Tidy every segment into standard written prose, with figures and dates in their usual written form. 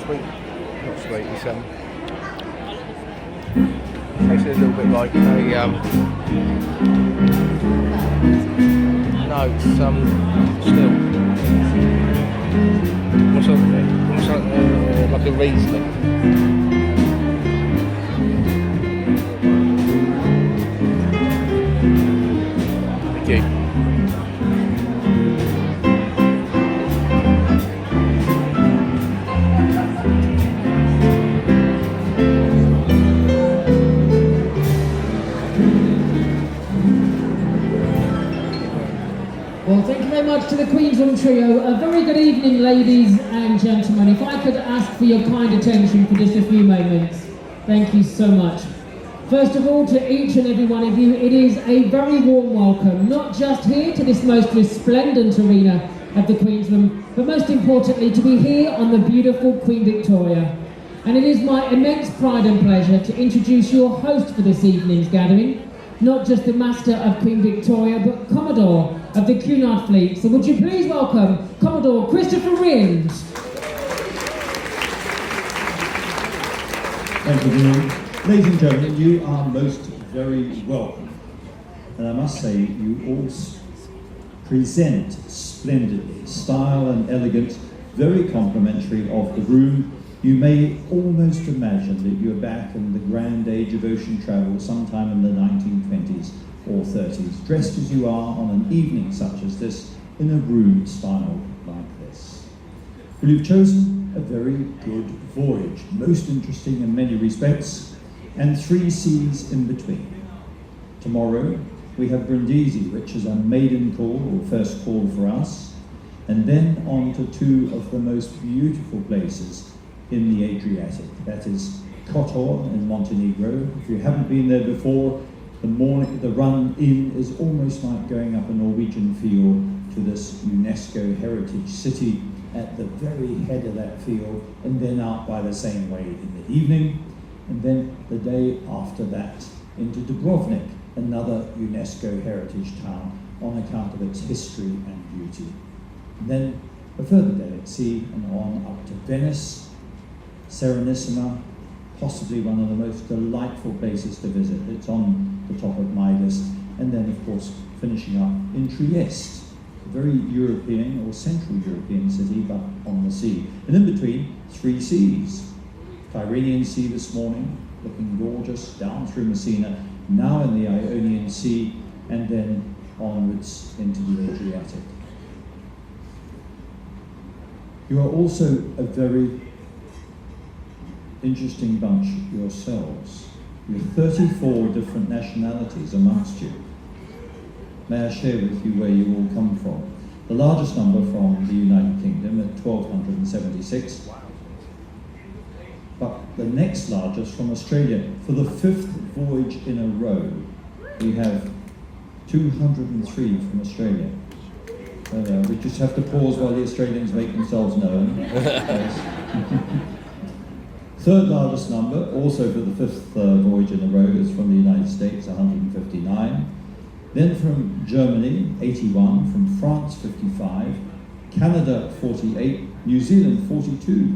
Sweet, not sweet, it's tastes a little bit like a no, it's still almost like a Riesling. Thank you. Well, thank you very much to the Queensland Trio. A very good evening, ladies and gentlemen. If I could ask for your kind attention for just a few moments. Thank you so much. First of all, to each and every one of you, it is a very warm welcome, not just here to this most resplendent arena of the Queensland, but most importantly, to be here on the beautiful Queen Victoria. And it is my immense pride and pleasure to introduce your host for this evening's gathering, not just the Master of Queen Victoria, but Commodore of the Cunard fleet. So would you please welcome Commodore Christopher Rind. Thank you, Dean. Ladies and gentlemen, you are most very welcome. And I must say, you all present splendidly, style and elegant, very complimentary of the room. You may almost imagine that you're back in the grand age of ocean travel sometime in the 1920s or 30s, dressed as you are on an evening such as this, in a room style like this. Well, you've chosen a very good voyage, most interesting in many respects, and 3 seas in between. Tomorrow, we have Brindisi, which is a maiden call, or first call for us, and then on to 2 of the most beautiful places in the Adriatic. That is Kotor in Montenegro. If you haven't been there before, the run in is almost like going up a Norwegian fjord to this UNESCO heritage city at the very head of that fjord, and then out by the same way in the evening. And then the day after that into Dubrovnik, another UNESCO heritage town on account of its history and beauty. And then a further day at sea and on up to Venice, Serenissima, possibly one of the most delightful places to visit. It's on the top of my list Bucharest, and then of course finishing up in Trieste, a very European or Central European city, but on the sea. And in between, 3 seas. Tyrrhenian Sea this morning, looking gorgeous, down through Messina, now in the Ionian Sea, and then onwards into the Adriatic. You are also a very interesting bunch yourselves. You have 34 different nationalities amongst you. May I share with you where you all come from? The largest number from the United Kingdom at 1,276. But the next largest from Australia. For the 5th voyage in a row, we have 203 from Australia. We just have to pause while the Australians make themselves known. Third largest number, also for the 5th voyage in a row, is from the United States, 159. Then from Germany, 81. From France, 55. Canada, 48. New Zealand, 42.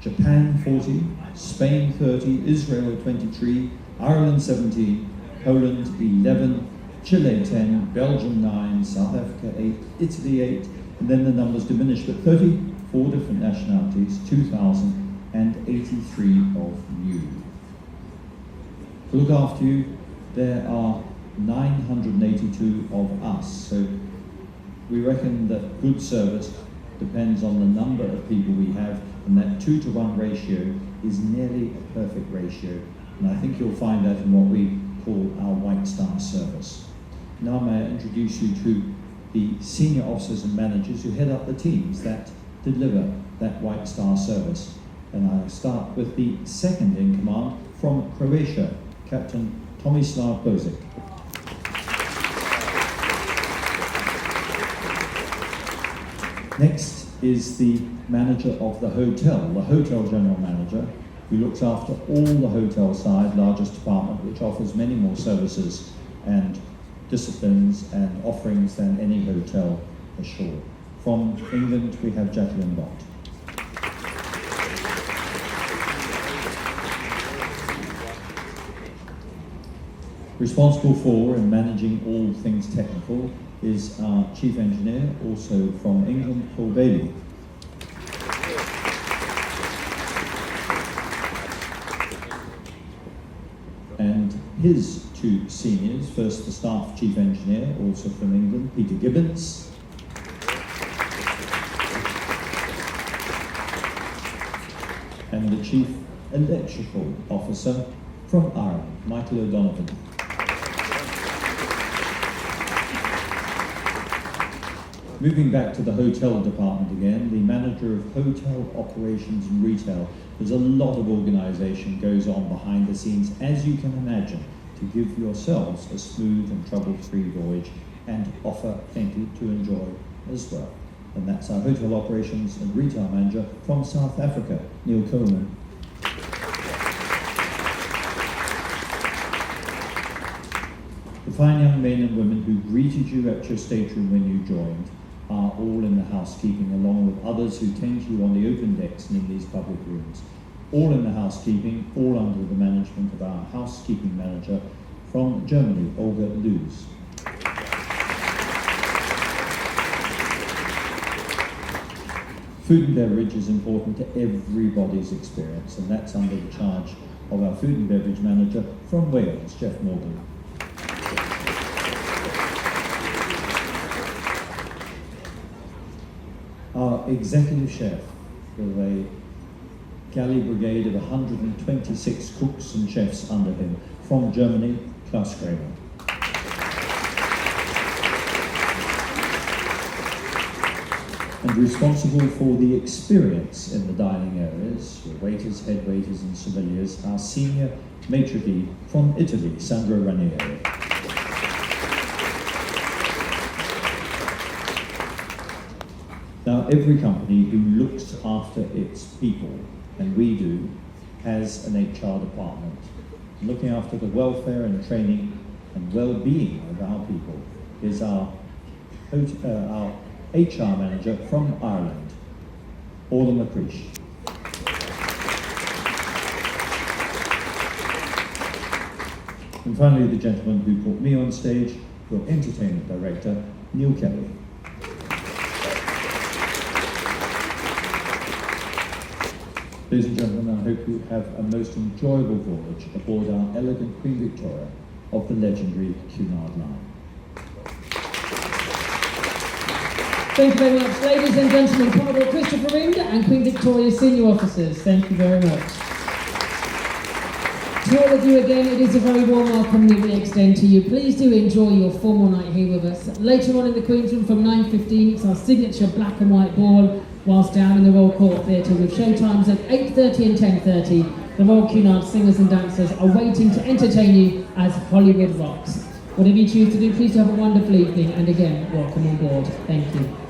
Japan, 40. Spain, 30. Israel, 23. Ireland, 17. Poland, 11. Chile, 10. Belgium, 9. South Africa, 8. Italy, 8. And then the numbers diminish, but 34 different nationalities, 2,083 of you. To look after you, there are 982 of us. So we reckon that good service depends on the number of people we have, and that 2-to-1 ratio is nearly a perfect ratio. And I think you'll find that in what we call our White Star service. Now may I introduce you to the senior officers and managers who head up the teams that deliver that White Star service. And I'll start with the second in command from Croatia, Captain Tomislav Bozic. Next is the manager of the hotel general manager, who looks after all the hotel side, largest department, which offers many more services and disciplines and offerings than any hotel ashore. From England, we have Jacqueline Bott. Responsible for and managing all things technical is our chief engineer, also from England, Paul Bailey. And his 2 seniors, first the staff chief engineer, also from England, Peter Gibbons. And the chief electrical officer from Ireland, Michael O'Donovan. Moving back to the hotel department again, the manager of hotel operations and retail. There's a lot of organisation goes on behind the scenes, as you can imagine, to give yourselves a smooth and trouble-free voyage and offer plenty to enjoy as well. And that's our hotel operations and retail manager from South Africa, Neil Coleman. The fine young men and women who greeted you at your stateroom when you joined are all in the housekeeping, along with others who tend to you on the open decks and in these public rooms. All in the housekeeping, all under the management of our housekeeping manager from Germany, Olga Luz. Food and beverage is important to everybody's experience, and that's under the charge of our food and beverage manager from Wales, Jeff Morgan. Our executive chef, with a galley brigade of 126 cooks and chefs under him, from Germany, Klaus Kramer. And responsible for the experience in the dining areas, your waiters, head waiters and sommeliers, our senior maitre d' from Italy, Sandro Ranieri. Now, every company who looks after its people, and we do, has an HR department. Looking after the welfare and training and well-being of our people is our HR manager from Ireland, Orla McCreesh. And finally, the gentleman who brought me on stage, your entertainment director, Neil Kelly. Ladies and gentlemen, I hope you have a most enjoyable voyage aboard our elegant Queen Victoria of the legendary Cunard line. Thank you very much, ladies and gentlemen, Commodore Christopher Rind and Queen Victoria's senior officers. Thank you very much. To all of you again, it is a very warm welcome that we extend to you. Please do enjoy your formal night here with us. Later on in the Queen's Room from 9:15, it's our signature black and white ball, whilst down in the Royal Court Theatre with showtimes at 8:30 and 10:30. The Royal Cunard singers and dancers are waiting to entertain you as Hollywood rocks. Whatever you choose to do, please have a wonderful evening, and again, welcome on board. Thank you.